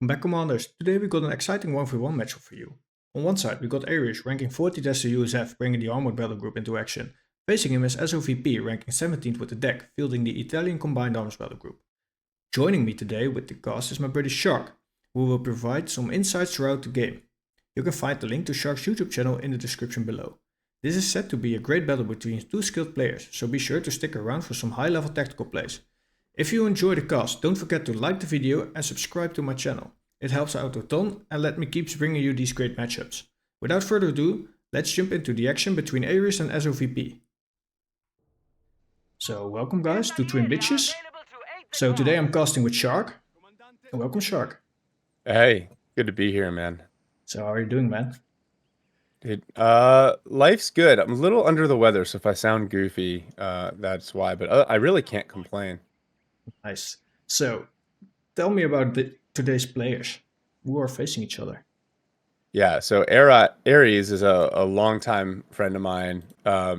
Welcome back, Commanders. Today we got an exciting 1v1 matchup for you. On one side we got Ares ranking 40th as the USF, bringing the Armored Battlegroup into action. Facing him is SOVP ranking 17th with the DAK, fielding the Italian Combined Arms Battlegroup. Joining me today with the cast is my buddy Shark, who will provide some insights throughout the game. You can find the link to Shark's YouTube channel in the description below. This is set to be a great battle between two skilled players, so be sure to stick around for some high level tactical plays. If you enjoy the cast, don't forget to like the video and subscribe to my channel. It helps out a ton and let me keep bringing you these great matchups. Without further ado, let's jump into the action between Ares and SOVP. So welcome guys to Twin Bitches. So today I'm casting with Shark. Welcome Shark. Hey, good to be here, man. So how are you doing, man? Dude, life's good. I'm a little under the weather, so if I sound goofy, that's why. But I really can't complain. Nice. So tell me about today's players who are facing each other. Yeah, so Ares is a longtime friend of mine.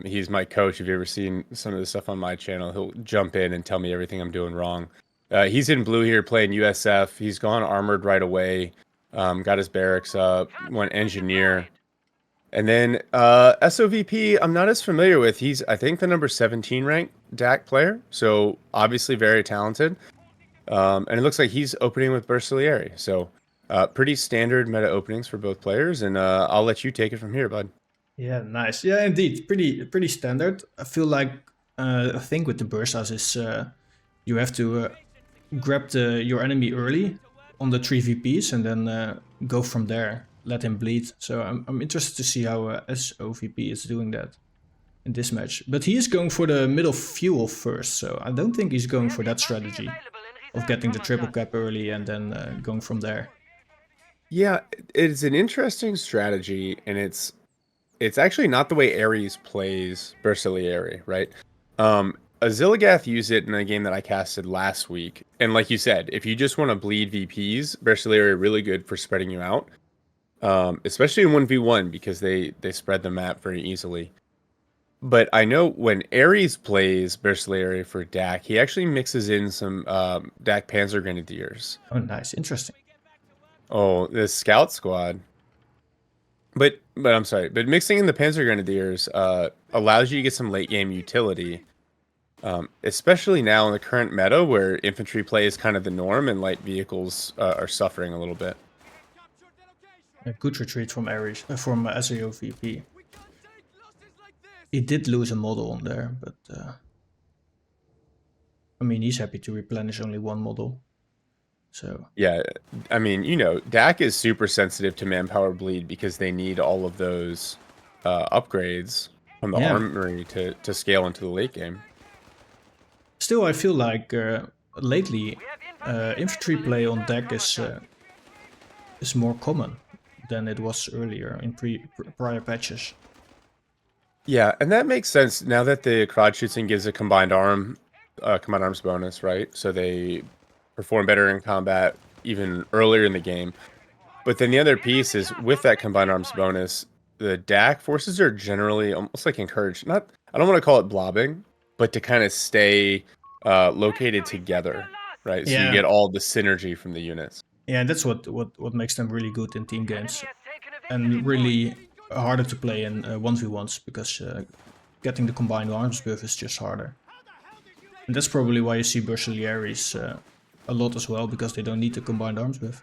He's my coach. If you've ever seen some of the stuff on my channel, he'll jump in and tell me everything I'm doing wrong. He's in blue here playing USF. He's gone armored right away. Got his barracks up, went engineer. And then SOVP, I'm not as familiar with. He's, I think, the number 17 ranked DAK player. So obviously very talented. And it looks like he's opening with Bersaglieri. So pretty standard meta openings for both players. And I'll let you take it from here, bud. Yeah, nice. Yeah, indeed. Pretty standard. I feel like I think with the Bursas is you have to grab your enemy early on the 3VPs and then go from there. Let him bleed. So I'm interested to see how SOVP is doing that in this match. But he is going for the middle fuel first, so I don't think he's going for that strategy of getting the triple cap early and then going from there. Yeah, it's an interesting strategy, and it's actually not the way Ares plays Bersaglieri, right? Azilagath used it in a game that I casted last week, and like you said, if you just want to bleed VPs, Bersaglieri really good for spreading you out. Especially in 1v1 because they spread the map very easily. But I know when Ares plays Bersaglieri for DAK, he actually mixes in some DAK Panzer Grenadiers. Oh, nice. Interesting. Oh, the Scout Squad. But I'm sorry, but mixing in the Panzer Grenadiers allows you to get some late game utility. Especially now in the current meta where infantry play is kind of the norm and light vehicles are suffering a little bit. A good retreat from Ares, from SOVP. He did lose a model on there, but I mean, he's happy to replenish only one model. So yeah, I mean, you know, DAK is super sensitive to manpower bleed because they need all of those upgrades from the armory to scale into the late game. Still, I feel like lately infantry play on DAK is more common than it was earlier in prior patches. Yeah, and that makes sense now that the crowd shooting gives a combined arms bonus, right? So they perform better in combat even earlier in the game. But then the other piece is with that combined arms bonus, the DAK forces are generally almost like encouraged. I don't want to call it blobbing, but to kind of stay located together, right? So you get all the synergy from the units. Yeah, that's what makes them really good in team games, and really harder to play in 1v1s because getting the combined arms buff is just harder. And that's probably why you see Bersaglieri's a lot as well, because they don't need the combined arms buff.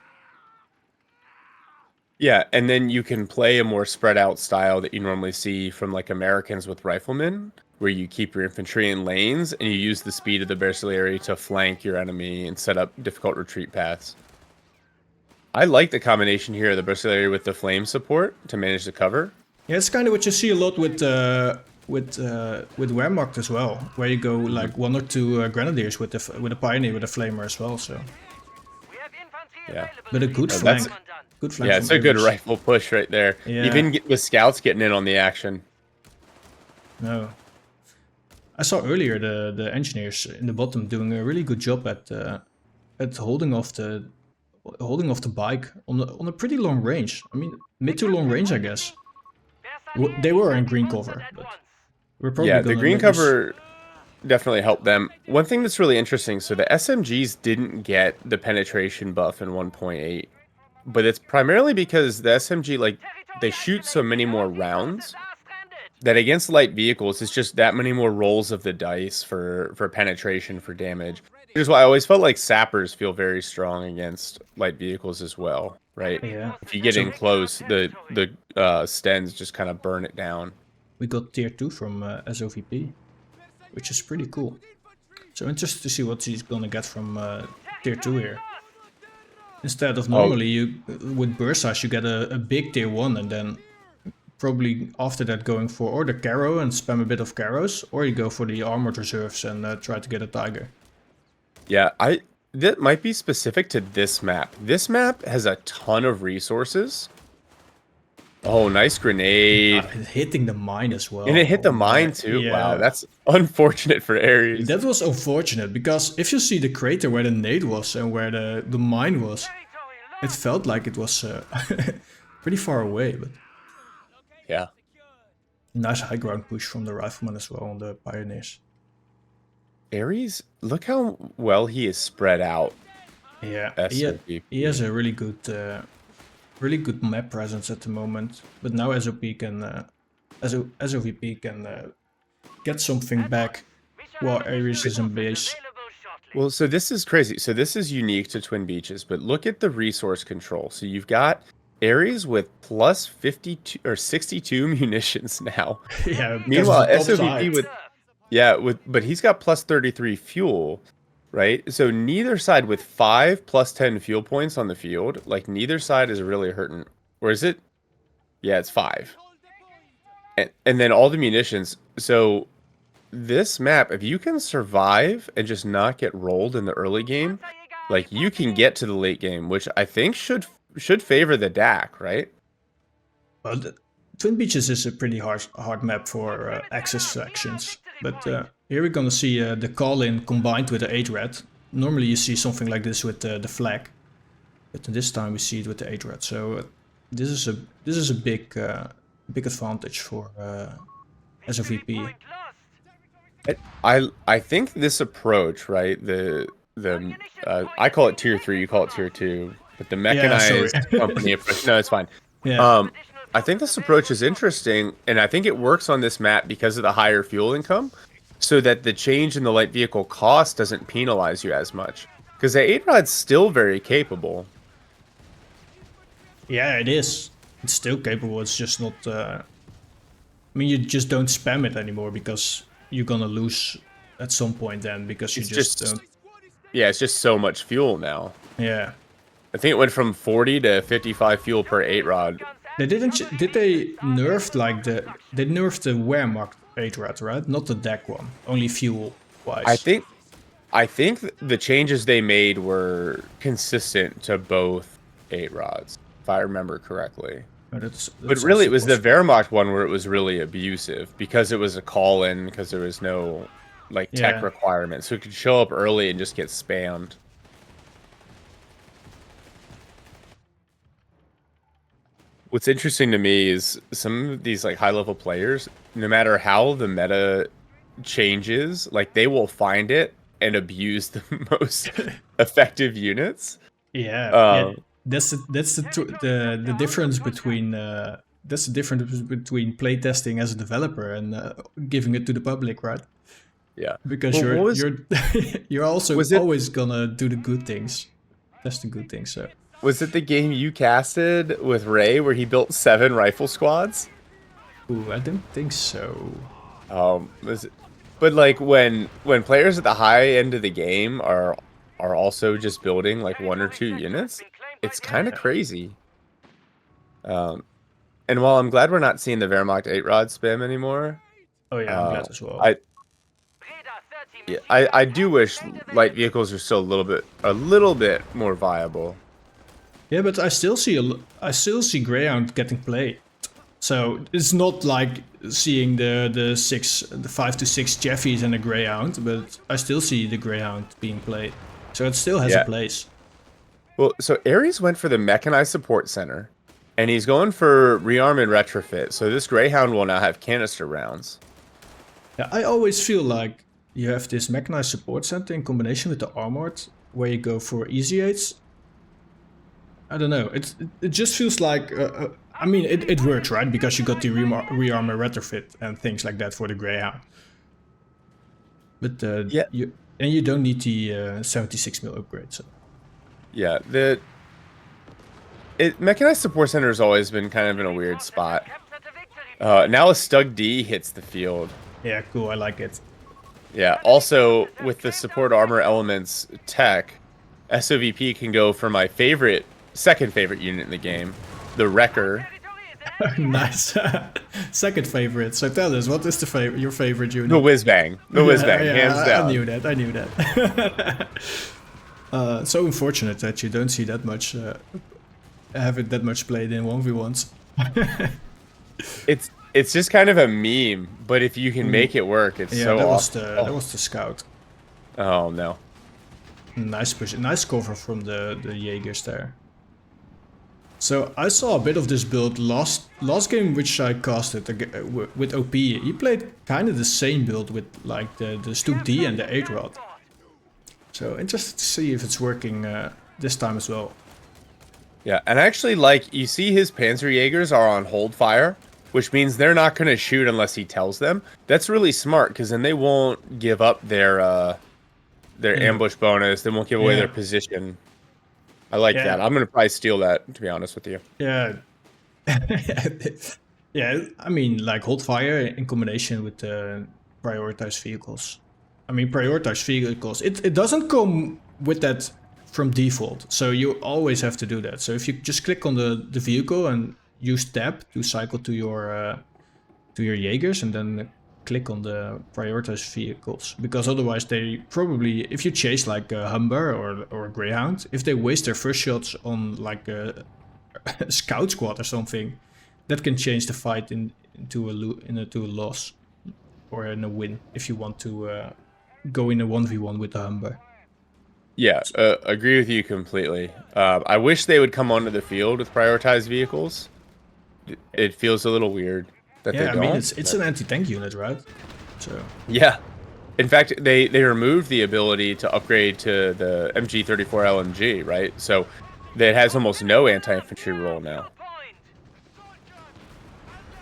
Yeah, and then you can play a more spread out style that you normally see from like Americans with riflemen, where you keep your infantry in lanes and you use the speed of the Bersaglieri to flank your enemy and set up difficult retreat paths. I like the combination here of the Bersaglieri with the flame support to manage the cover. Yeah, it's kind of what you see a lot with Wehrmacht as well, where you go like 1 or 2 grenadiers with a pioneer with a flamer as well. So yeah, but a good flank. Good flank. Yeah, it's a good rifle push right there. Yeah. Even with scouts getting in on the action. No, I saw earlier the engineers in the bottom doing a really good job at holding off the bike on a pretty long range. I mean, mid to long range, I guess. They were in green cover, but we're probably the green cover definitely help them. One thing that's really interesting, so the SMGs didn't get the penetration buff in 1.8, but it's primarily because the SMG, like, they shoot so many more rounds that against light vehicles, it's just that many more rolls of the dice for penetration, for damage. Which is why I always felt like sappers feel very strong against light vehicles as well, right? Yeah. If you get So in close, the stens just kind of burn it down. we got tier 2 from SOVP, which is pretty cool. So interested to see what he's gonna get from tier 2 here. Instead of normally you with Bursas you get a big tier 1 and then probably after that going for or the Caro and spam a bit of Caros, or you go for the armored reserves and try to get a Tiger. Yeah, that might be specific to this map. This map has a ton of resources. Oh, nice grenade. Hitting the mine as well. And it hit the mine too. Yeah. Wow, that's unfortunate for Ares. That was unfortunate because if you see the crater where the nade was and where the mine was, it felt like it was pretty far away. But yeah, nice high ground push from the rifleman as well on the pioneers. Ares, look how well he is spread out. Yeah, he has a really good map presence at the moment. But now SOP can SOVP can get something back while Ares is in base. Well, so this is crazy. So this is unique to Twin Beaches, but look at the resource control. So you've got Ares with plus 52 or 62 munitions now. Yeah. Meanwhile, SOVP but he's got plus 33 fuel, right? So neither side with 5 plus 10 fuel points on the field, like neither side is really hurting. Or is it? Yeah, it's 5. And then all the munitions. So this map, if you can survive and just not get rolled in the early game, like you can get to the late game, which I think should favor the DAK, right? Well, Twin Beaches is a pretty hard map for access sections, but here we're gonna see the call-in combined with the 8-red. Normally you see something like this with the flag, but this time we see it with the 8-red. So this is a big advantage for SOVP. I think this approach, right? I call it tier 3, you call it tier 2, but the mechanized company approach. No, it's fine. Yeah. I think this approach is interesting, and I think it works on this map because of the higher fuel income, so that the change in the light vehicle cost doesn't penalize you as much. Because the 8-rod's still very capable. Yeah, it is. It's still capable. It's just not. I mean, you just don't spam it anymore because you're gonna lose at some point then because you just don't. Yeah, it's just so much fuel now. Yeah. I think it went from 40 to 55 fuel per 8-rod. They didn't. Did they nerf like they nerfed the Wehrmacht 8-rod, right? Not the DAK one. Only fuel wise. I think the changes they made were consistent to both 8-rods, if I remember correctly. That's but really, it was the Wehrmacht one where it was really abusive because it was a call-in, because there was no like tech requirement, so it could show up early and just get spammed. What's interesting to me is some of these like high-level players, no matter how the meta changes, like they will find it and abuse the most effective units. Yeah, that's the difference between that's the difference between playtesting as a developer and giving it to the public, right? Yeah, because you're also always gonna do the good things. That's the good thing. So. Was it the game you casted with Ray where he built 7 rifle squads? Ooh, I don't think so. But like when players at the high end of the game are also just building like 1 or 2 units, it's kind of crazy. And while I'm glad we're not seeing the Wehrmacht 8-rod spam anymore. Oh yeah, I'm glad as well. I do wish light vehicles are still a little bit more viable. Yeah, but I still see Greyhound getting played. So it's not like seeing the 5 to 6 Jeffies and a Greyhound, but I still see the Greyhound being played. So it still has a place. Well, so Ares went for the mechanized support center, and he's going for rearm and retrofit. So this Greyhound will now have canister rounds. Yeah, I always feel like you have this mechanized support center in combination with the armored, where you go for easy aids. I don't know. It just feels like. I mean, it works, right? Because you got the rearmor retrofit and things like that for the Greyhound. But Yeah. you don't need the 76 mil upgrade. So. Yeah, mechanized support center has always been kind of in a weird spot. Now a Stug D hits the field. Yeah, cool. I like it. Yeah. Also, with the support armor elements tech, SOVP can go for my second favorite unit in the game, the Wrecker. Nice. Second favorite. So tell us, what is your favorite unit? The Whiz-Bang. The Whiz-Bang, hands down. I knew that. So unfortunate that you don't see that much, have it that much played in 1v1s. It's just kind of a meme, but if you can make it work, it's so awesome. That was the scout. Oh no. Nice push, nice cover from the Jaegers there. So I saw a bit of this build last game, which I casted with OP. He played kind of the same build with like the Stoop D and the 8-rod. So interested to see if it's working this time as well. Yeah, and actually, like, you see his Panzerjägers are on hold fire, which means they're not going to shoot unless he tells them. That's really smart, because then they won't give up their ambush bonus. They won't give away their position. I like that. I'm going to probably steal that, to be honest with you. Yeah. Yeah, I mean, like, hold fire in combination with prioritized vehicles. I mean, prioritized vehicles, it doesn't come with that from default, so you always have to do that. So if you just click on the vehicle and use tab to cycle to your Jaegers, and then click on the prioritized vehicles, because otherwise they probably, if you chase like a Humber or a Greyhound, if they waste their first shots on like a scout squad or something, that can change the fight into a loss or in a win if you want to go in a 1v1 with the Humber. Yeah, agree with you completely. I wish they would come onto the field with prioritized vehicles. It feels a little weird that they don't. I mean, it's an anti-tank unit, right? So yeah. In fact, they removed the ability to upgrade to the MG34 LMG, right? So it has almost no anti-infantry role now.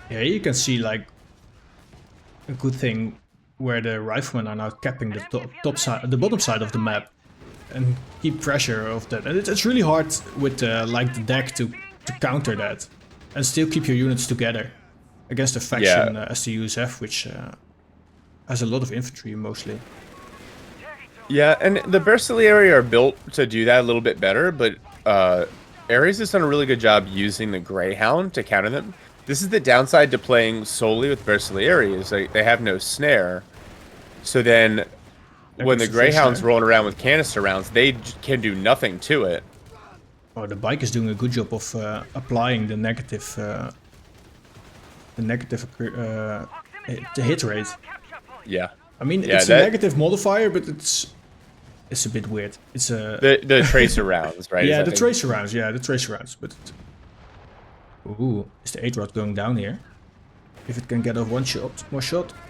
Yeah, you can see like a good thing where the riflemen are now capping the bottom side of the map and keep pressure of that. And it's really hard with like the DAK to counter that and still keep your units together against a faction as the USF, which has a lot of infantry mostly. Yeah, and the Bersaglieri are built to do that a little bit better, but Ares has done a really good job using the Greyhound to counter them. This is the downside to playing solely with Bersaglieri, is they have no snare. So then when the Greyhound's rolling around with canister rounds, they can do nothing to it. Oh, the bike is doing a good job of applying the negative hit rate. Yeah. I mean, it's a negative modifier, but it's a bit weird. It's a the tracer rounds, right? Yeah, the tracer rounds. Yeah, the tracer rounds. But ooh, is the 8-rod going down here? If it can get a one shot.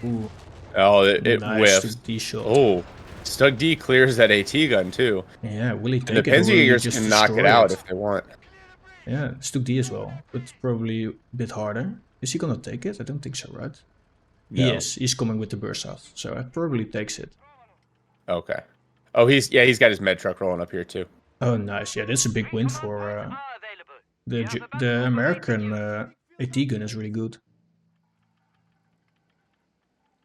Ooh. Oh, it nice whiffs. D shot. Oh, Stug D clears that AT gun too. Yeah, will he take the it? The Panzerjägers can knock it out if they want. Yeah, Stug D as well, but probably a bit harder. Is he gonna take it? I don't think so, right? No. He is. He's coming with the burst out, so it probably takes it. Okay. Oh, he's got his med truck rolling up here too. Oh, nice. Yeah, that's a big win for the American AT gun is really good.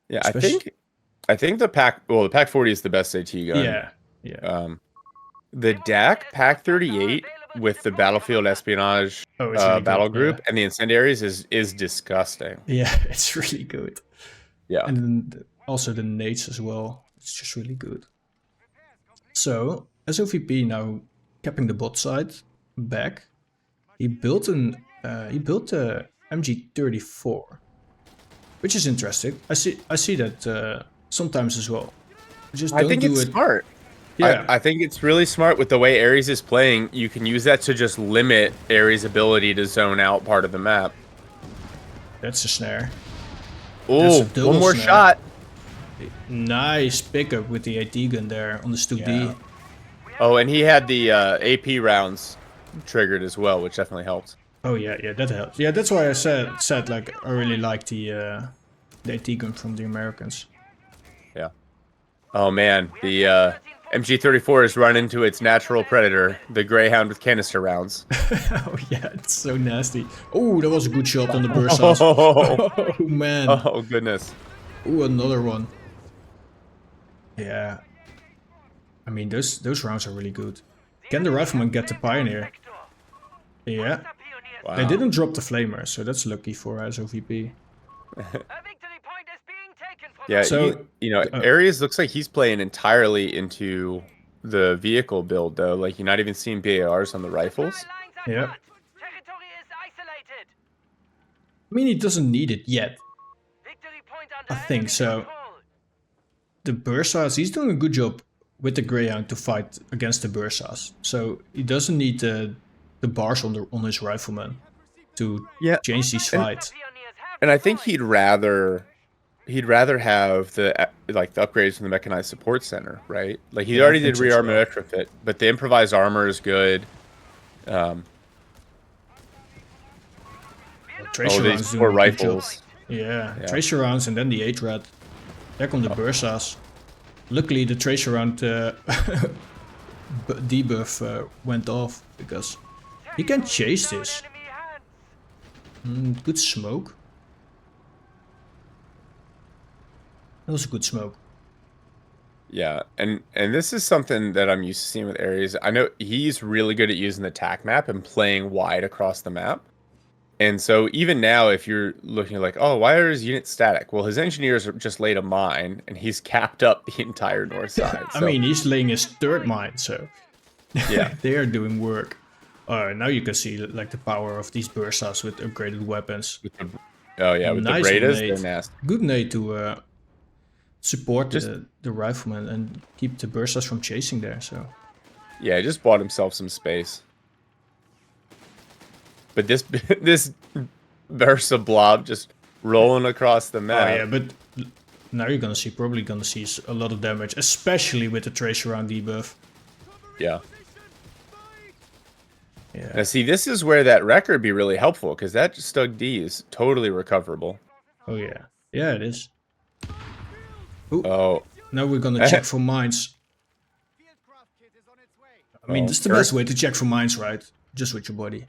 Yeah, I think the Pack 40 is the best AT gun. Yeah, yeah. The DAK Pack 38 with the Battlefield Espionage really Battlegroup and the Incendiaries is disgusting. Yeah, it's really good. Yeah, and also the nades as well. It's just really good. So SOVP now capping the bot side back. He built a MG34. Which is interesting. I see that sometimes as well. I think it's smart. Yeah, I think it's really smart with the way Ares is playing. You can use that to just limit Ares' ability to zone out part of the map. That's a snare. Oh, one more shot. Nice pickup with the AT gun there on the Stu-D. Yeah. Oh, and he had the AP rounds triggered as well, which definitely helped. Oh yeah, that helps. Yeah, that's why I said like I really like the AT gun from the Americans. Yeah. Oh man, the MG34 has run into its natural predator, the Greyhound with canister rounds. Oh yeah, it's so nasty. Oh, that was a good shot on the burst house. Oh man. Oh goodness. Oh, another one. Yeah. I mean, those rounds are really good. Can the rifleman get the Pioneer? Yeah. Wow. They didn't drop the Flamer, so that's lucky for SOVP. Yeah, So, you know, Ares looks like he's playing entirely into the vehicle build, though. Like, you're not even seeing BARs on the rifles. Yeah. I mean, he doesn't need it yet. I think so. The Bursas, he's doing a good job with the Greyhound to fight against the Bursas. So he doesn't need the bars on his rifleman to change these fights. And I think he'd rather have the upgrades from the mechanized support center, right? Like he already did rearm and retrofit, but the improvised armor is good. Tracer rounds these 4 rifles. Yeah, tracer rounds and then the 8-rat. There come the Bursas. Luckily, the tracer round debuff went off because he can chase this. Good smoke. That was a good smoke. Yeah, and this is something that I'm used to seeing with Ares. I know he's really good at using the TAC map and playing wide across the map. And so even now, if you're looking like, oh, why are his units static? Well, his engineers just laid a mine, and he's capped up the entire north side. I mean, he's laying his 3rd mine, so yeah, they are doing work. Now you can see like the power of these Bursas with upgraded weapons. With the Raiders, they're nasty. Good nade to support the rifleman and keep the Bursas from chasing there. So yeah, he just bought himself some space. But this Bursa blob just rolling across the map. Oh yeah, but now you're probably gonna see a lot of damage, especially with the tracer round debuff. Yeah. Yeah. Now see, this is where that record be really helpful, because that Stug D is totally recoverable. Oh yeah. Yeah, it is. Ooh. Oh. Now we're gonna check for mines. I mean, that's the best way to check for mines, right? Just with your body.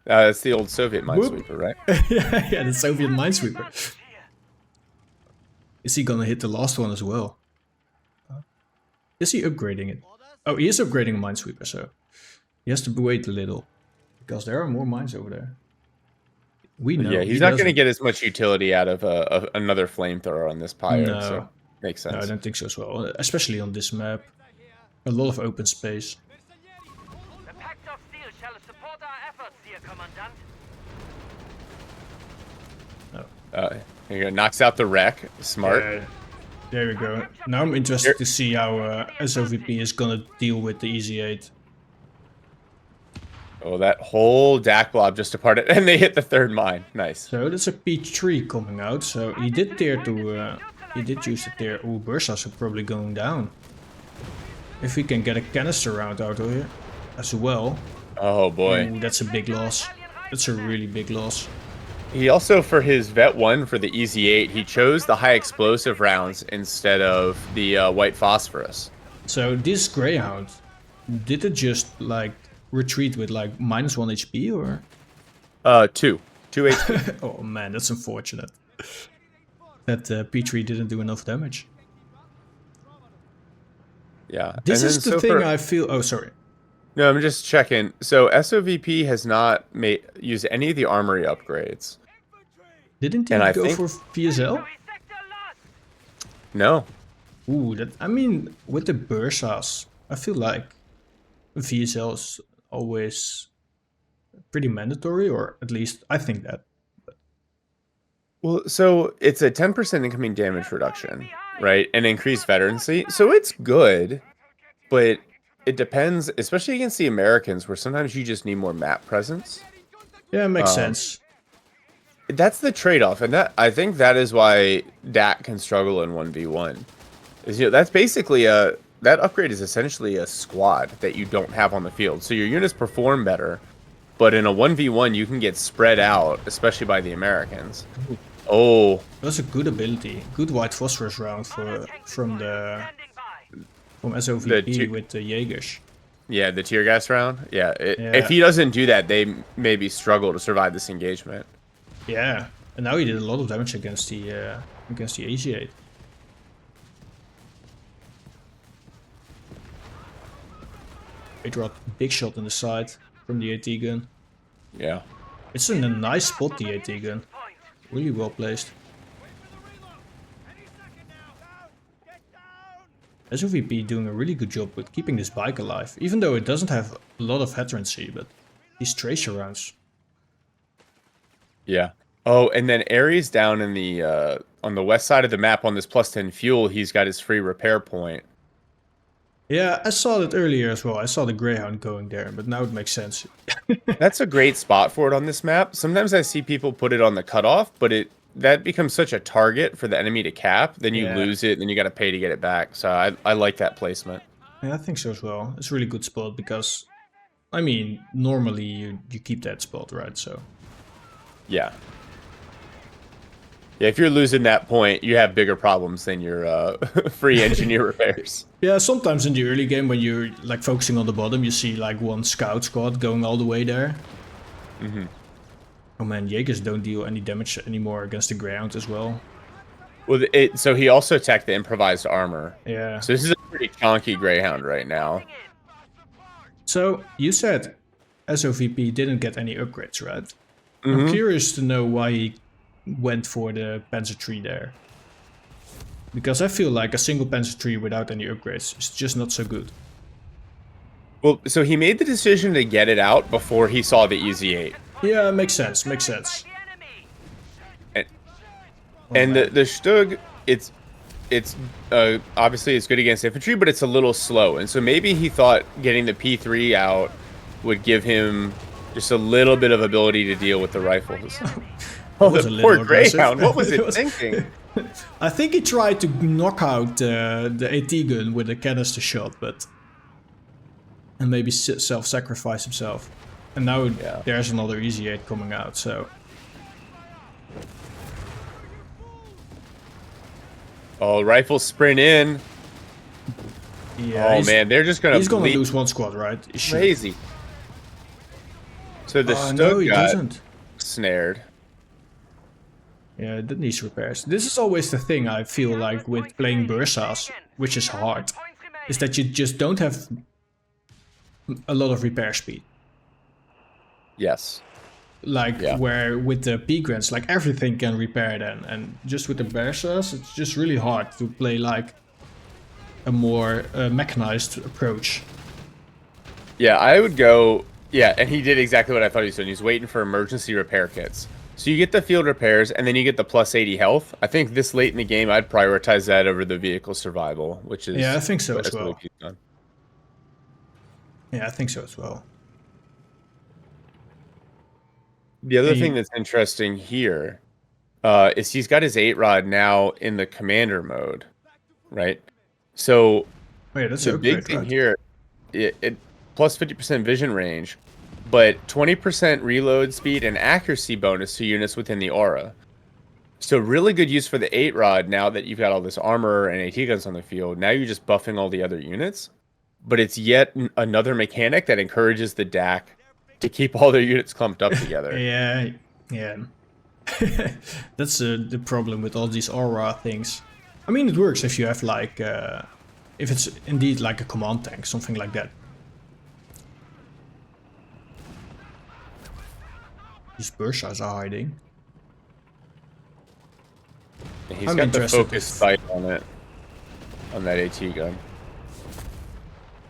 That's the old Soviet minesweeper, right? yeah, the Soviet minesweeper. Is he gonna hit the last one as well? Is he upgrading it? Oh, he is upgrading a minesweeper, so he has to wait a little because there are more mines over there. We know. Yeah, he's not going to get as much utility out of another flamethrower on this pyre. No. So makes sense. No, I don't think so as well, especially on this map. A lot of open space. Here you go. Knocks out the wreck. Smart. There we go. Now I'm interested to see how SOVP is gonna deal with the Easy 8. Oh, that whole DAK blob just departed, and they hit the 3rd mine. Nice. So that's a P3 coming out. So he did dare to, he did use it there. Oh, Bursas are probably going down. If we can get a canister round out of here as well. Oh boy. Ooh, that's a big loss. That's a really big loss. He also, for his Vet 1 for the Easy 8, he chose the high explosive rounds instead of the white phosphorus. So this Greyhound, did it just like retreat with like -1 HP or? 2 HP. Oh man, that's unfortunate. That P3 didn't do enough damage. Yeah. This is the thing I feel. Oh, sorry. No, I'm just checking. So SOVP has not used any of the armory upgrades. Didn't he go for VSL? No. Ooh, I mean, with the Bursas, I feel like VSL is always pretty mandatory, or at least I think that. Well, so it's a 10% incoming damage reduction, right? And increased veterancy. So it's good, but it depends, especially against the Americans, where sometimes you just need more map presence. Yeah, it makes sense. That's the trade-off, and that I think that is why DAK can struggle in 1v1. Is that's basically that upgrade is essentially a squad that you don't have on the field. So your units perform better, but in a 1v1 you can get spread out, especially by the Americans. Oh, That's a good ability. Good white phosphorus round from SOVP with the Jaegers. yeah, the tear gas round. Yeah, Yeah. if he doesn't do that, they maybe struggle to survive this engagement. Yeah, and now he did a lot of damage against the AZ8. Dropped big shot in the side from the AT gun. Yeah. It's in a nice spot, the AT gun. Really well placed. SOVP doing a really good job with keeping this bike alive, even though it doesn't have a lot of veterancy, but these tracer rounds. Yeah. Oh, and then Ares down in the on the west side of the map on this +10 fuel, he's got his free repair point. Yeah, I saw that earlier as well. I saw the Greyhound going there, but now it makes sense. That's a great spot for it on this map. Sometimes I see people put it on the cutoff, but that becomes such a target for the enemy to cap. Then you lose it, then you got to pay to get it back. So I like that placement. Yeah, I think so as well. It's a really good spot because, I mean, normally you keep that spot, right? So. Yeah. Yeah, if you're losing that point, you have bigger problems than your free engineer repairs. Yeah, sometimes in the early game when you're like focusing on the bottom, you see like one scout squad going all the way there. Mm-hmm. Oh man, Jaegers don't deal any damage anymore against the Greyhound as well. Well, so he also attacked the improvised armor. Yeah. So this is a pretty chonky Greyhound right now. So you said SOVP didn't get any upgrades, right? Mm-hmm. I'm curious to know why he went for the Panzer III there. Because I feel like a single Panzer III without any upgrades is just not so good. Well, so he made the decision to get it out before he saw the EZ8. Yeah, makes sense, makes sense. And the Stug, it's obviously it's good against infantry, but it's a little slow. And so maybe he thought getting the P3 out would give him just a little bit of ability to deal with the rifles. Oh, the poor Greyhound, what was it thinking? I think he tried to knock out the AT gun with a canister shot, but... And maybe self-sacrifice himself. And now there's another EZ8 coming out, so... Oh, rifles sprint in. Yeah, oh man, they're just gonna. He's gonna lose one squad, right? Crazy. So the Stug got snared. Yeah, that needs repairs. This is always the thing I feel like with playing Bursas, which is hard, is that you just don't have a lot of repair speed. Yes. Like where with the P-grants, like everything can repair then, and just with the Bursas, it's just really hard to play like a more mechanized approach. Yeah, I would go. Yeah, and he did exactly what I thought he was doing. He's waiting for emergency repair kits. So you get the field repairs, and then you get the plus 80 health. I think this late in the game, I'd prioritize that over the vehicle survival, which is I think so as well. Done. Yeah, I think so as well. The other thing that's interesting here is he's got his 8-rod now in the commander mode, right? So that's the big thing here, it plus 50% vision range, but 20% reload speed and accuracy bonus to units within the aura. So really good use for the 8-rod now that you've got all this armor and AT guns on the field. Now you're just buffing all the other units, but it's yet another mechanic that encourages the DAK to keep all their units clumped up together. yeah. That's the problem with all these aura things. I mean, it works if you have like, if it's indeed like a command tank, something like that. These Bursas are hiding. And he's got the focus sight on it, on that AT gun.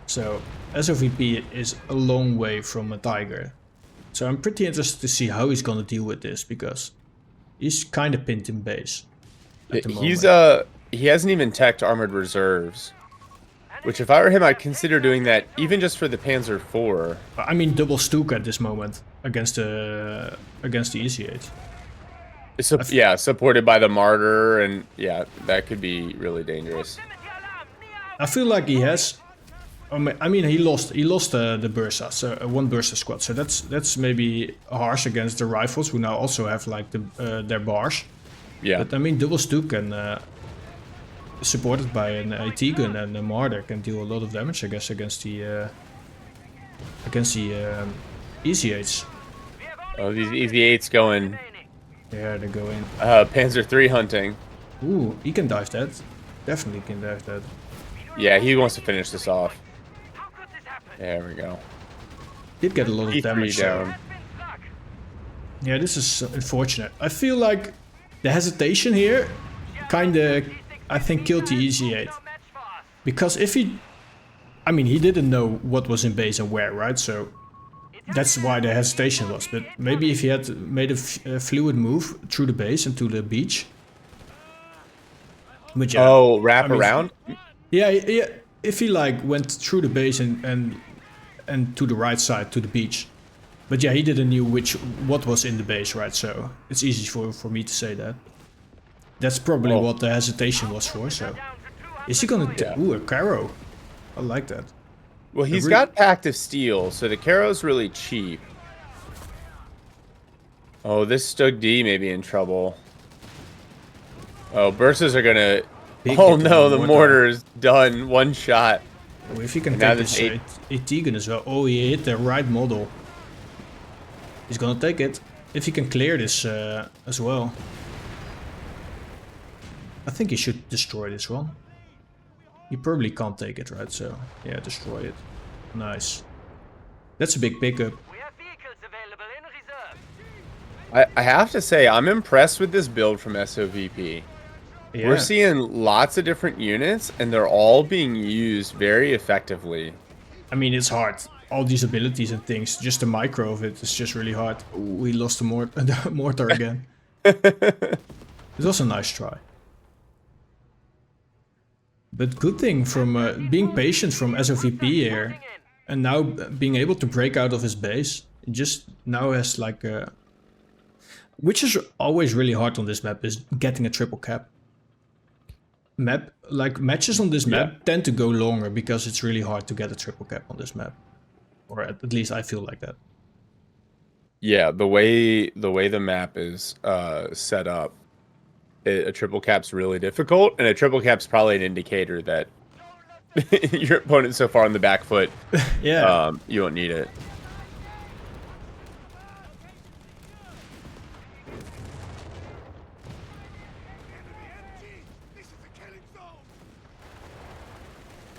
So SOVP is a long way from a Tiger. So I'm pretty interested to see how he's gonna deal with this, because he's kind of pinned in base. He hasn't even teched armored reserves, which if I were him, I'd consider doing that even just for the Panzer IV. I mean double Stuk at this moment against the EZ8. Yeah, supported by the Martyr, and yeah, that could be really dangerous. I feel like he has. I mean, he lost the Bursa, so one Bursa squad. So that's maybe harsh against the rifles, who now also have like their bars. Yeah. But I mean, double Stu can, supported by an AT gun and a Martyr, can deal a lot of damage, I guess, against the EZ8s. Oh, these EZ8s going. Yeah, they're going. Panzer III hunting. Ooh, he can dive that. Definitely can dive that. Yeah, he wants to finish this off. There we go. Did get a lot of damage down. Yeah, this is unfortunate. I feel like the hesitation here kinda, I think, killed the EZ8. Because if he... I mean, he didn't know what was in base and where, right? So that's why the hesitation was. But maybe if he had made a fluid move through the base and to the beach. But yeah, oh, wrap around? Yeah, if he like went through the base and to the right side to the beach. But yeah, he didn't know what was in the base, right? So it's easy for me to say that. That's probably what the hesitation was for. So is he gonna? Ooh, a Caro. I like that. Well, he's got Pact of Steel, so the Caro's really cheap. Oh, this Stug D may be in trouble. Oh, Bursas are gonna... Oh no, the mortar is done. One shot. Oh, if he can take this AT gun as well. Oh, he hit the right model. He's gonna take it. If he can clear this as well. I think he should destroy this one. He probably can't take it, right? So, yeah, destroy it. Nice. That's a big pickup. We have vehicles available in reserve. I have to say, I'm impressed with this build from SOVP. Yeah. We're seeing lots of different units, and they're all being used very effectively. I mean, it's hard. All these abilities and things, just the micro of it is just really hard. Ooh, we lost the mortar again. It was a nice try. But good thing from being patient from SOVP here, and now being able to break out of his base. It just now has like a... Which is always really hard on this map, is getting a triple cap. Matches on this map tend to go longer because it's really hard to get a triple cap on this map. Or at least I feel like that. Yeah, the way the map is set up, a triple cap's really difficult, and a triple cap's probably an indicator that your opponent's so far on the back foot. Yeah. You don't need it.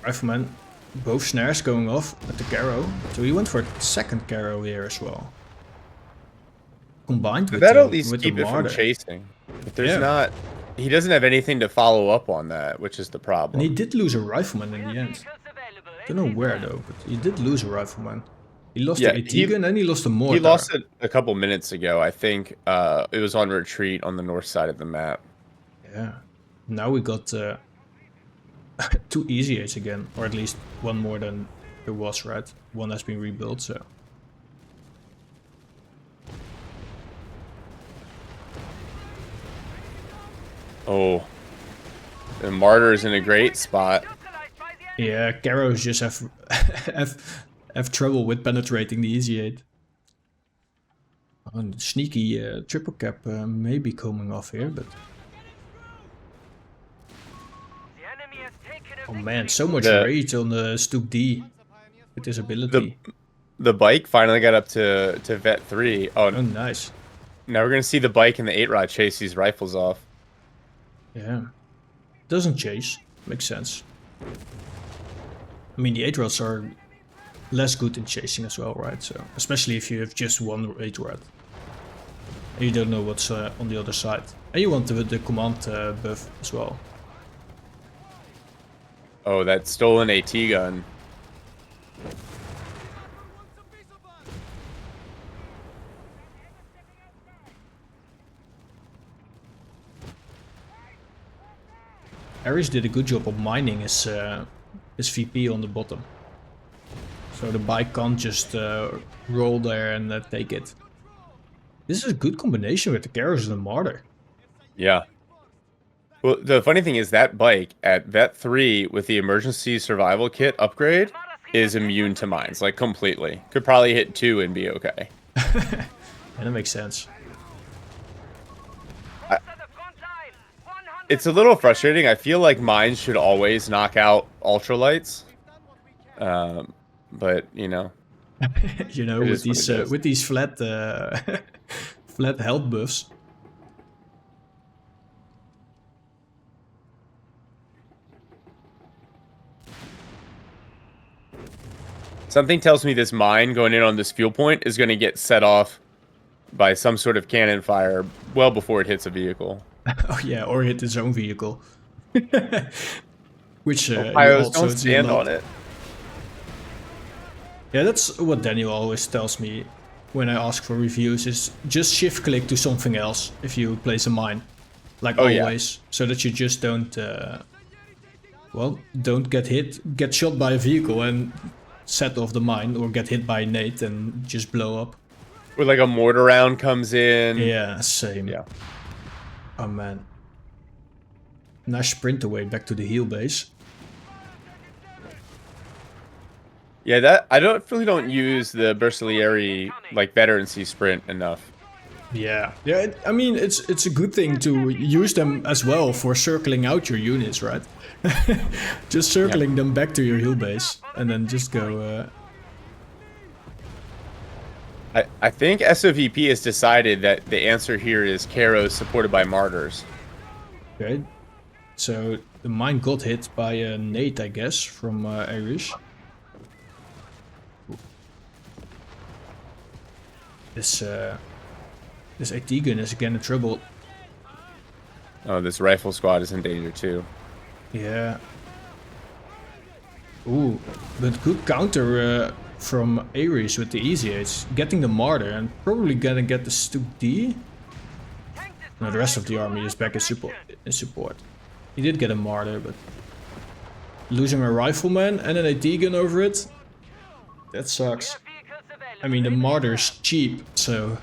Rifleman, both snares going off at the Caro. So he went for a second Caro here as well. Combined with that at least with keep the it from Martyr. chasing. But there's not... He doesn't have anything to follow up on that, which is the problem. And he did lose a Rifleman in the end. Don't know where though, but he did lose a Rifleman. He lost the AT gun and he lost the mortar. He lost it a couple minutes ago, I think. It was on retreat on the north side of the map. Yeah. Now we got... 2 EZ8s again, or at least one more than there was, right? One has been rebuilt, so... Oh. The Martyr's in a great spot. Yeah, Caros just have trouble with penetrating the EZ8. Oh, sneaky triple cap may be coming off here, but... Oh man, so much rage on the Stoop D with his ability. The bike finally got up to Vet 3. Oh, nice. Now we're going to see the bike and the 8-rod chase these rifles off. Yeah. Doesn't chase. Makes sense. I mean, the 8-rods are less good in chasing as well, right? So, especially if you have just one 8-rod. And you don't know what's on the other side. And you want the command buff as well. Oh, that stolen AT gun. Ares did a good job of mining his VP on the bottom. So the bike can't just roll there and take it. This is a good combination with the carriers and the mortar. Yeah. Well, the funny thing is that bike at Vet 3 with the emergency survival kit upgrade is immune to mines, like completely. Could probably hit 2 and be okay. And that makes sense. It's a little frustrating. I feel like mines should always knock out ultralights. But, you know. You know, with these flat flat health buffs. Something tells me this mine going in on this fuel point is going to get set off by some sort of cannon fire well before it hits a vehicle. Oh yeah, or hit its own vehicle. Which Ohio's don't stand on it. Yeah, that's what Daniel always tells me when I ask for reviews, is just shift click to something else if you place a mine. Like always. Yeah. So that you just don't well, don't get shot by a vehicle and set off the mine, or get hit by a nade and just blow up. Or like a mortar round comes in. Yeah, same. Yeah. Oh man. Nice sprint away back to the heal base. Yeah, that I really don't use the Bersaglieri like veterancy sprint enough. Yeah, yeah. I mean, it's a good thing to use them as well for circling out your units, right? Just circling them back to your heal base, and then just go. I think SOVP has decided that the answer here is Caros supported by martyrs. Okay, so the mine got hit by a nade, I guess, from Irish. This AT gun is again in trouble. Oh, this rifle squad is in danger too. Yeah. Ooh, but good counter from Ares with the easy aids, getting the martyr and probably gonna get the Stoop D. No, the rest of the army is back in support. He did get a martyr, but losing a rifleman and an AT gun over it, that sucks. I mean, the martyr's cheap, so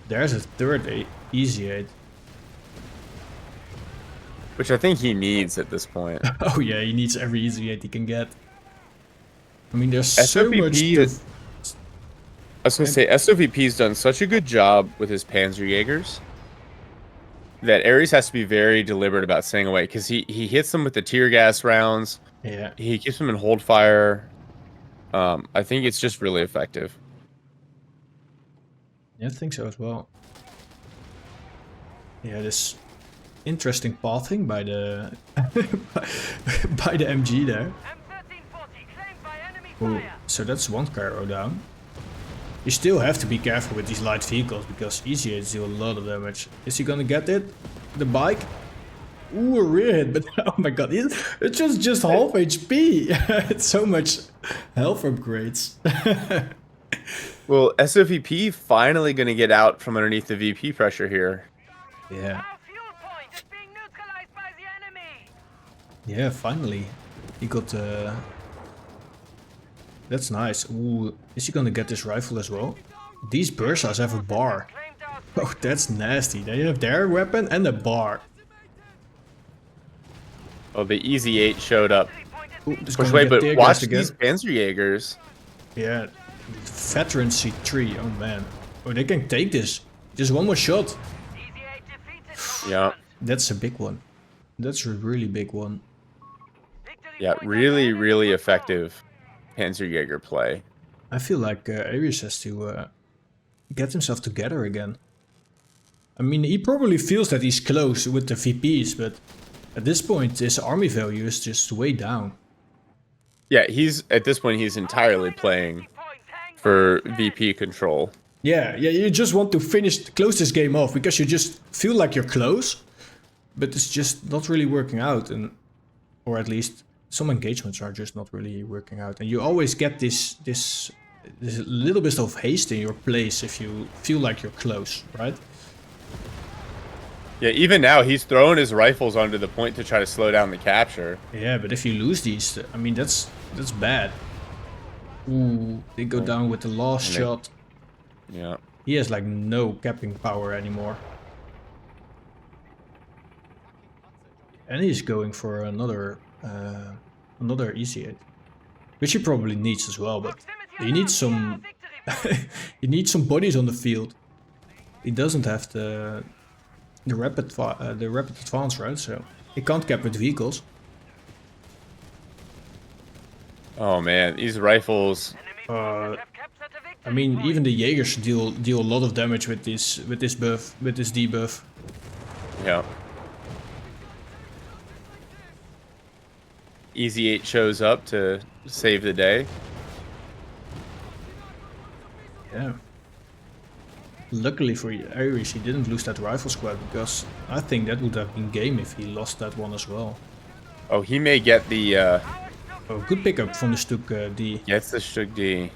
there's a third easy aid. Which I think he needs at this point. Oh yeah, he needs every easy aid he can get. I mean, there's so much I was gonna say, SOVP's done such a good job with his Panzerjägers that Ares has to be very deliberate about staying away, because he hits them with the tear gas rounds. Yeah. He keeps them in hold fire. I think it's just really effective. Yeah, I think so as well. Yeah, this interesting pathing by the by the MG there. Ooh, so that's one Cairo down. You still have to be careful with these light vehicles because easy aids do a lot of damage. Is he gonna get it? The bike? Ooh, a rear hit, but oh my god, it's just half HP. It's so much health upgrades. Well, SOVP finally gonna get out from underneath the VP pressure here. Yeah. Yeah, finally. He got that's nice. Ooh, is he gonna get this rifle as well? These Bursas have a bar. Oh, that's nasty. They have their weapon and a bar. Oh, the Easy 8 showed up. Ooh, push away, but watch these Panzerjägers. Yeah, veteran C3. Oh man. Oh, they can take this. Just one more shot. Yeah. That's a big one. That's a really big one. Yeah, really, really effective Panzerjäger play. I feel like Ares has to get himself together again. I mean, he probably feels that he's close with the VPs, but at this point, his army value is just way down. Yeah, at this point, he's entirely playing for VP control. Yeah, you just want to close this game off because you just feel like you're close, but it's just not really working out, or at least some engagements are just not really working out, and you always get this little bit of haste in your place if you feel like you're close, right? Yeah, even now he's throwing his rifles onto the point to try to slow down the capture. Yeah, but if you lose these, I mean that's bad. Ooh, they go down with the last shot. Yeah. He has like no capping power anymore. And he's going for another EC8. Which he probably needs as well, but he needs some he needs some bodies on the field. He doesn't have the rapid advance, right? So he can't cap with vehicles. Oh man, these rifles. I mean, even the Jaegers deal a lot of damage with this debuff. Yeah. Easy 8 shows up to save the day. Yeah. Luckily for Irish, he didn't lose that rifle squad, because I think that would have been game if he lost that one as well. Oh, he may get the. Oh, good pickup from the Stuk D. Gets the Stuk D.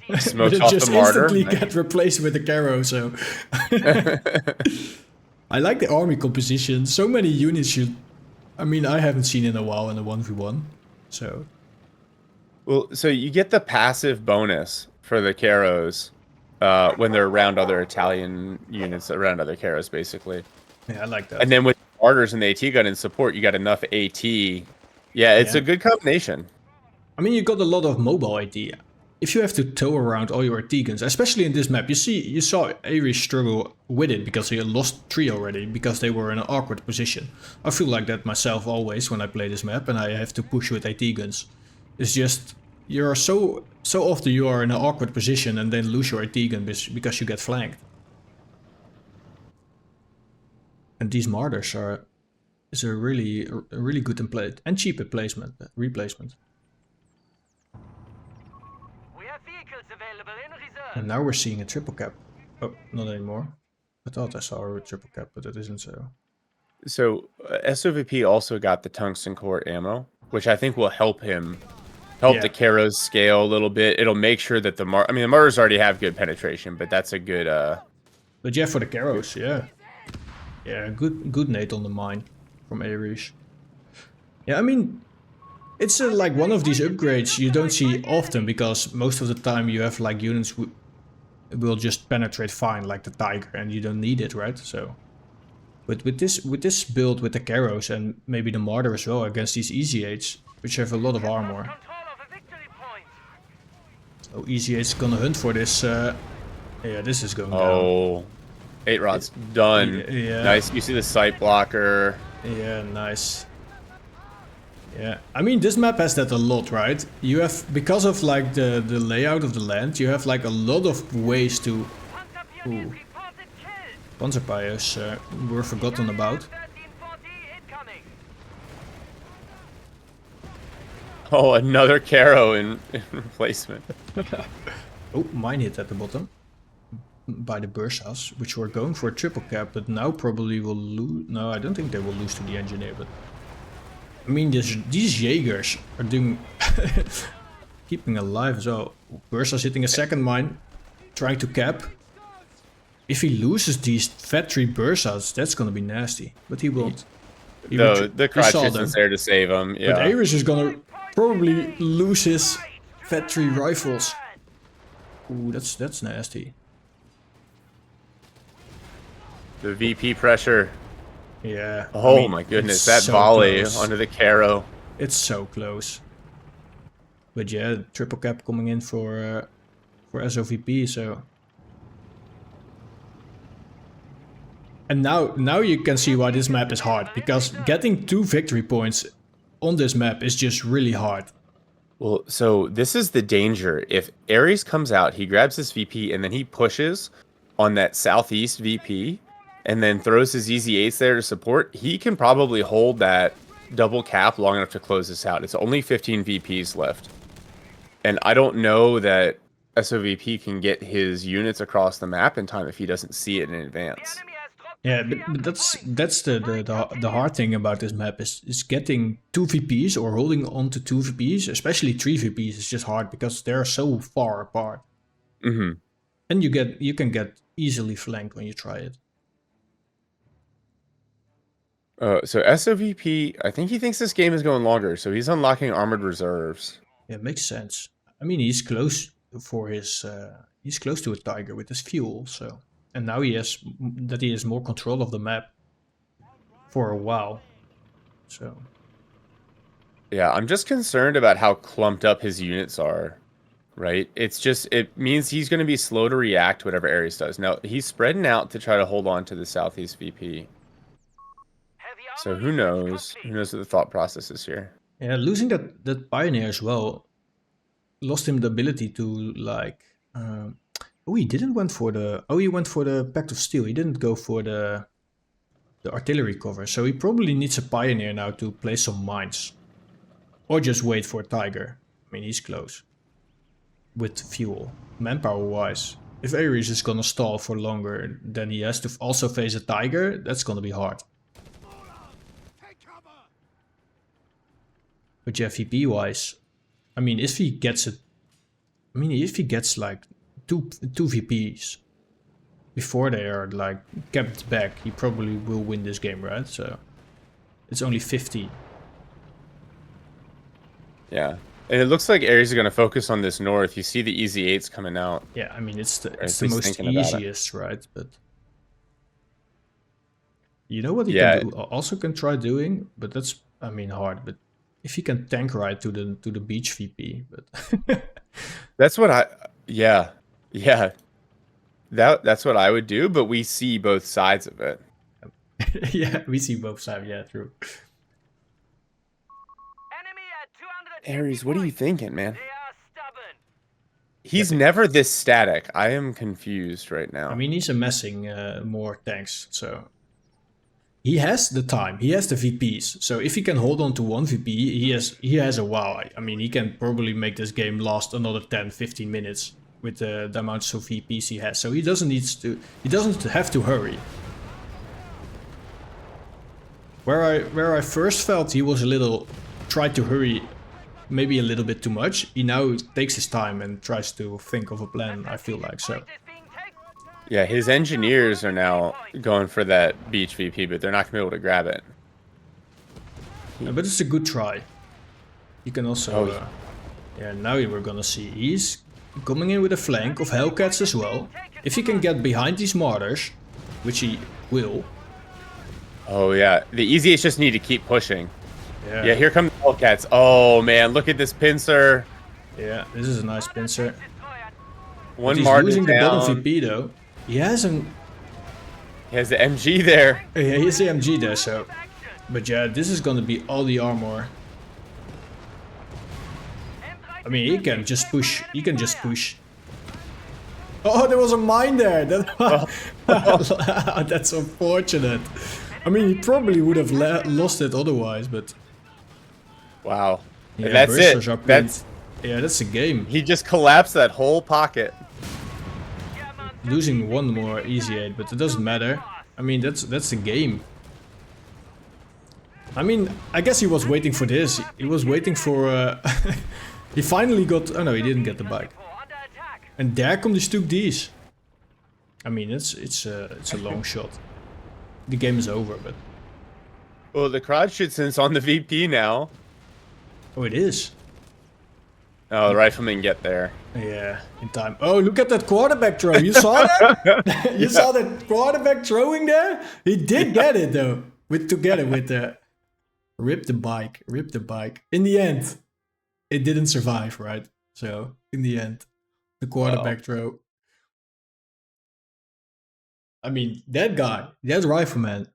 But Smokes it off just the martyr. instantly get replaced with the Caro, so... I like the army composition. So many units I mean, I haven't seen in a while in a 1v1, so... Well, so you get the passive bonus for the Caros when they're around other Italian units, around other Caros, basically. Yeah, I like that. And then with martyrs and the AT gun in support, you got enough AT. Yeah, it's a good combination. I mean, you got a lot of mobile AT. If you have to tow around all your AT guns, especially in this map, you saw Irish struggle with it because he lost 3 already because they were in an awkward position. I feel like that myself always when I play this map and I have to push with AT guns. It's just, you're so often you are in an awkward position and then lose your AT gun because you get flanked. And these martyrs is a really good and cheap replacement. We have vehicles available in reserve. And now we're seeing a triple cap. Oh, not anymore. I thought I saw a triple cap, but it isn't so. So SOVP also got the tungsten core ammo, which I think will help him the Caros scale a little bit. It'll make sure that the martyrs already have good penetration, but that's a good But yeah, for the Caros, yeah. Yeah, good nade on the mine from Irish. Yeah, I mean, it's like one of these upgrades you don't see often because most of the time you have like units will just penetrate fine, like the Tiger, and you don't need it, right? So, but with this build with the Caros and maybe the Martyr as well against these Easy 8s, which have a lot of armor. So Easy 8's gonna hunt for this. Yeah, this is going down. Oh, 8 rod's done. Yeah. Nice. You see the sight blocker. Yeah, nice. Yeah, I mean, this map has that a lot, right? You have, because of like the layout of the land, you have like a lot of ways to... Ooh. Panzerpires were forgotten about. Oh, another Caro in replacement. Oh, mine hit at the bottom. By the Bursas, which were going for a triple cap, but now probably will lose... No, I don't think they will lose to the engineer, but... I mean, these Jaegers are doing... keeping alive as well. Bursa's hitting a second mine, trying to cap. If he loses these factory Bursas, that's gonna be nasty. But he won't. No, the crotch isn't there to save him. Yeah. But Ares is gonna probably lose his factory rifles. Ooh, that's nasty. The VP pressure. Yeah. Oh, I mean, my goodness, that so volley close. Onto the Caro. It's so close. But yeah, triple cap coming in for SOVP, so. And now you can see why this map is hard, because getting 2 victory points on this map is just really hard. Well, so this is the danger. If Ares comes out, he grabs his VP and then he pushes on that southeast VP and then throws his Easy 8s there to support, he can probably hold that double cap long enough to close this out. It's only 15 VPs left. And I don't know that SOVP can get his units across the map in time if he doesn't see it in advance. Yeah, but that's the hard thing about this map is getting 2 VPs or holding on to 2 VPs, especially 3 VPs is just hard because they're so far apart. Mm-hmm. And you can get easily flanked when you try it. So SOVP, I think he thinks this game is going longer, so he's unlocking armored reserves. Yeah, makes sense. I mean, he's close for his he's close to a tiger with his fuel. So, and now he has more control of the map for a while. So Yeah, I'm just concerned about how clumped up his units are, right? It means he's going to be slow to react to whatever Ares does. Now, he's spreading out to try to hold on to the southeast VP. So who knows? Who knows what the thought process is here? yeah, losing that pioneer as well lost him the ability to like. Oh, he didn't went for the. Oh, he went for the Pact of Steel. He didn't go for the artillery cover. So he probably needs a pioneer now to place some mines, or just wait for a tiger. I mean, he's close with fuel, manpower wise. If Ares is gonna stall for longer, then he has to also face a tiger. That's gonna be hard. But yeah, VP wise, I mean, if he gets it, I mean, if he gets like two VPs before they are like kept back, he probably will win this game, right? So it's only 50. Yeah, and it looks like Ares is going to focus on this north. You see the easy 8s coming out. Yeah, I mean, it's the He's most thinking about it. easiest, right? But you know what he Yeah. can do? Also can try doing, but that's, I mean, hard. But if he can tank ride to the beach VP, but That's what yeah. That's what I would do, but we see both sides of it. yeah, we see both sides. Yeah, true. Enemy at 250 Ares, what are you points. thinking, man? They are stubborn. He's never this static. I am confused right now. I mean, he's amassing more tanks, so he has the time. He has the VPs. So if he can hold on to one VP, he has a wow. I mean, he can probably make this game last another 10-15 minutes with the amounts of VPs he has. So he doesn't have to hurry. Where I first felt he was tried to hurry maybe a little bit too much, he now takes his time and tries to think of a plan, I feel like. So Point is being taken. Yeah, his engineers are now going for that beach VP, but they're not going to be able to grab it. but it's a good try. You can also Oh, yeah, now we're gonna see he's coming in with a flank of Hellcats as well. If he can get behind these martyrs, which he will. Oh, yeah. The easy 8s just need to keep pushing. Yeah, Yeah, here come the Hellcats. Oh, man, look at this pincer. yeah, this is a nice pincer. Destroyer. One He's martyr losing the down. bottom VP though. He hasn't. He has the MG there. Yeah, he has the MG there, so. Action. But yeah, this is gonna be all the armor. I mean, he can just push. He can just push. Oh, there was a mine there. That's unfortunate. I mean, he probably would have lost it otherwise, but Wow. yeah, And that's bursters it. are that's the game. He just collapsed that whole pocket. Losing one more easy 8, but it doesn't matter. I mean, that's the game. I mean, I guess he was waiting for this. He was waiting for. He finally got. Oh no, he didn't get the bike. Under attack. And there come the Stuk D's. I mean, it's a long shot. The game is over, but Well, the Krodschützen's on the VP now. oh, it is. Oh, the rifleman get there. Yeah, in time. Oh, look at that quarterback throw. You saw that? You saw that quarterback throwing there? He did get it though. Together with the rip the bike. In the end, it didn't survive, right? So in the end, the quarterback throw. I mean, that guy, that rifleman.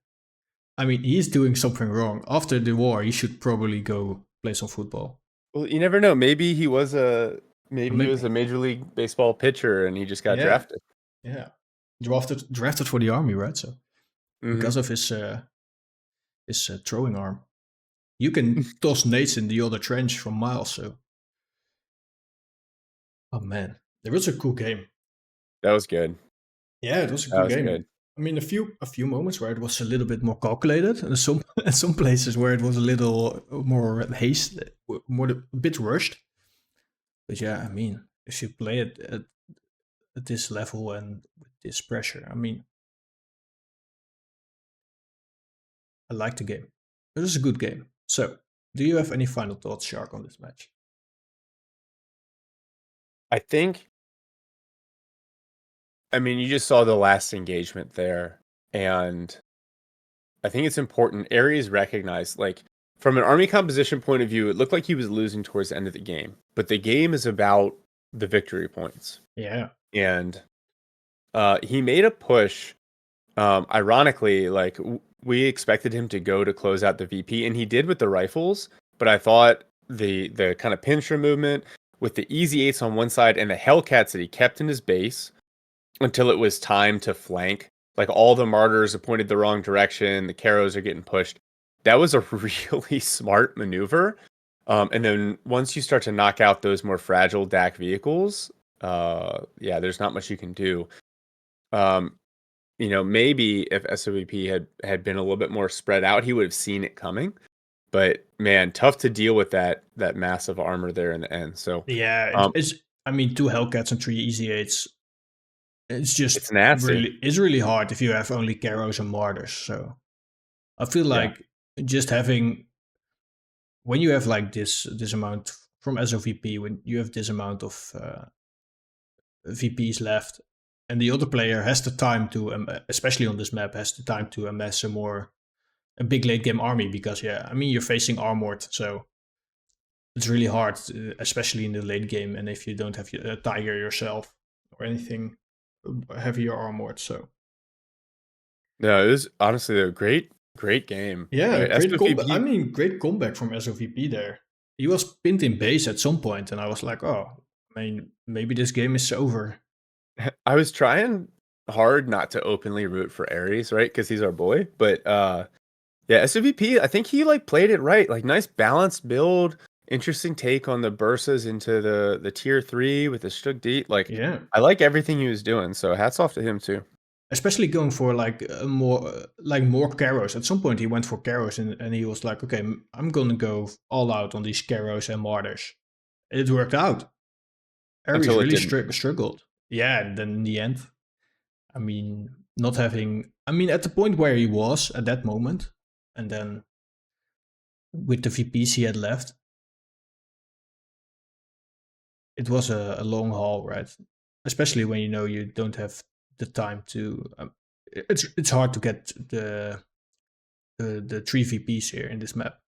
I mean, he's doing something wrong. After the war, he should probably go play some football. Well, you never know. Maybe he was a he was a Major League Baseball pitcher and he just got drafted. Yeah, drafted for the army, right? So because of his throwing arm, you can toss nades in the other trench from miles. So, oh man, it was a cool game. That was good. Yeah, it was a That good was game. good. I mean, a few moments where it was a little bit more calculated, and some places where it was a little more haste, a bit rushed. But yeah, I mean, if you play it at this level and with this pressure, I mean, I like the game. It was a good game. So, do you have any final thoughts, Shark, on this match? I think I mean, you just saw the last engagement there, and I think it's important. Ares recognized, like, from an army composition point of view, it looked like he was losing towards the end of the game, but the game is about the victory points. Yeah. And he made a push. Ironically, like we expected him to go to close out the VP, and he did with the rifles. But I thought the kind of pincher movement with the easy 8s on one side and the Hellcats that he kept in his base until it was time to flank. Like all the martyrs are pointed the wrong direction, the Caros are getting pushed. That was a really smart maneuver. And then once you start to knock out those more fragile DAK vehicles, yeah, there's not much you can do. Maybe if SOVP had been a little bit more spread out, he would have seen it coming. But man, tough to deal with that massive armor there in the end. So yeah, it's 2 Hellcats and 3 Easy 8s. It's nasty. It's really hard if you have only Caros and Martyrs. So I feel like just having, when you have like this amount from SOVP, when you have this amount of VPs left, and the other player has the time to, especially on this map, has the time to amass a big late game army, because you're facing Armored, so it's really hard, especially in the late game, and if you don't have a Tiger yourself or anything heavier Armored. So no, it was honestly a great game. yeah, right? great SOVP, comeback. Great comeback from SOVP there. He was pinned in base at some point, and I was like, oh, maybe this game is over. I was trying hard not to openly root for Ares, right? Because he's our boy. But yeah, SOVP, I think he like played it right. Like nice balanced build, interesting take on the Bursas into the tier 3 with the Stug D. Like, Yeah, I like everything he was doing. So hats off to him too. especially going for like more Caros. At some point, he went for Caros, and he was like, okay, I'm gonna go all out on these Caros and Martyrs. It worked out. Ares Until it really didn't. struggled. Yeah, and then in the end, not having, at the point where he was at that moment, and then with the VPs he had left, it was a long haul, right? Especially when you don't have the time to. It's hard to get the 3 VPs here in this map.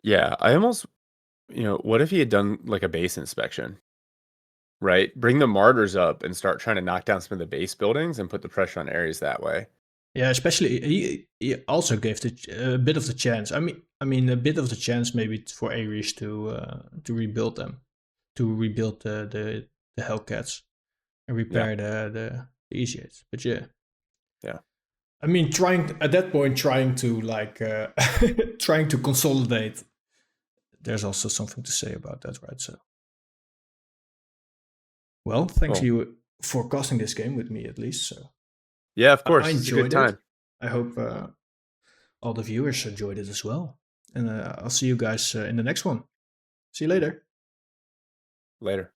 Yeah, I almost, what if he had done like a base inspection? Right? Bring the martyrs up and start trying to knock down some of the base buildings and put the pressure on Ares that way. Yeah, especially he also gave a bit of the chance. A bit of the chance maybe for Ares to rebuild them, to rebuild the Hellcats and repair the Easy 8s. But yeah. Trying to like trying to consolidate. There's also something to say about that, right? So, well, thanks you for casting this game with me, at least. So, yeah, of course, I enjoyed it's a good time. I hope all the viewers enjoyed it as well. And I'll see you guys in the next one. See you later. Later.